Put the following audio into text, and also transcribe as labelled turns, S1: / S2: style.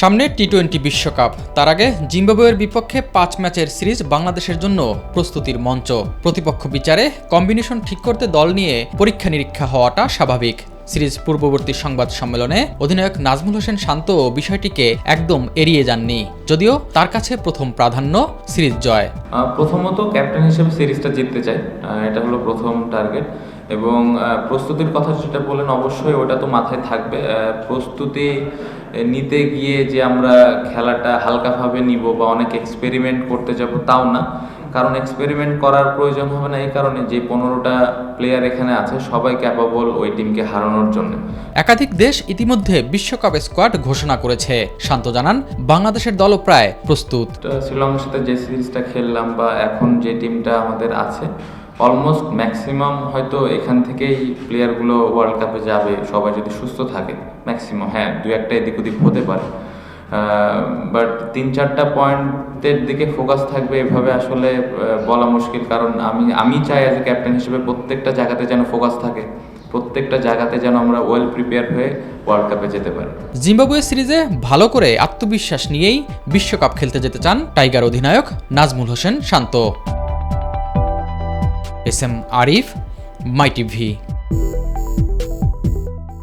S1: সামনে টি-20 বিশ্বকাপ, তার আগে জিম্বাবুয়ের বিপক্ষে 5 ম্যাচের সিরিজ বাংলাদেশের জন্য প্রস্তুতির মঞ্চ। প্রতিপক্ষ বিচারে কম্বিনেশন ঠিক করতে দল নিয়ে পরীক্ষা নিরীক্ষা হওয়াটা স্বাভাবিক। সিরিজ পূর্ববর্তী সংবাদ সম্মেলনে অধিনায়ক নাজমুল হোসেন শান্ত বিষয়টিকে একদম এড়িয়ে যাননি, যদিও তার কাছে প্রথম প্রাধান্য সিরিজ জয়।
S2: প্রথমত ক্যাপ্টেন হিসেবে সিরিজটা জিততে চাই, এটা হলো প্রথম টার্গেট। এবং প্রস্তুতির কথা যেটা বললেন, অবশ্যই ওটা তো মাথায় থাকবে। প্রস্তুতি নিতে গিয়ে যে আমরা খেলাটা হালকাভাবে নিব বা অনেক এক্সপেরিমেন্ট করতে যাব তাও না, কারণ এক্সপেরিমেন্ট করার প্রয়োজন হবে না এই কারণে যে 15টা প্লেয়ার এখানে আছে সবাই ক্যাপাবল ওই টিমকে হারানোর জন্য।
S1: একাধিক দেশ ইতিমধ্যে বিশ্বকাপ স্কোয়াড ঘোষণা করেছে। শান্ত জানান, বাংলাদেশের দলও প্রায় প্রস্তুত।
S2: শ্রীলঙ্কার সাথে যে সিরিজটা খেললাম বা এখন যে টিমটা আমাদের আছে, অলমোস্ট ম্যাক্সিমাম হয়তো এখান থেকেই প্লেয়ারগুলো ওয়ার্ল্ড কাপে যাবে, সবাই যদি সুস্থ থাকে। ম্যাক্সিমাম, হ্যাঁ, 2-1টা এদিক ওদিক হতে পারে, বাট 3-4টা পয়েন্টের দিকে ফোকাস থাকবে এভাবে আসলে বলা মুশকিল। কারণ আমি চাই অ্যাজ এ ক্যাপ্টেন হিসেবে প্রত্যেকটা জায়গাতে যেন ফোকাস থাকে, প্রত্যেকটা জায়গাতে যেন আমরা ওয়েল প্রিপেয়ার হয়ে ওয়ার্ল্ড কাপে যেতে পারি।
S1: জিম্বাবুয়ে সিরিজে ভালো করে আত্মবিশ্বাস নিয়েই বিশ্বকাপ খেলতে যেতে চান টাইগার অধিনায়ক নাজমুল হোসেন শান্ত। এস এম আরিফ, মাই টিভি।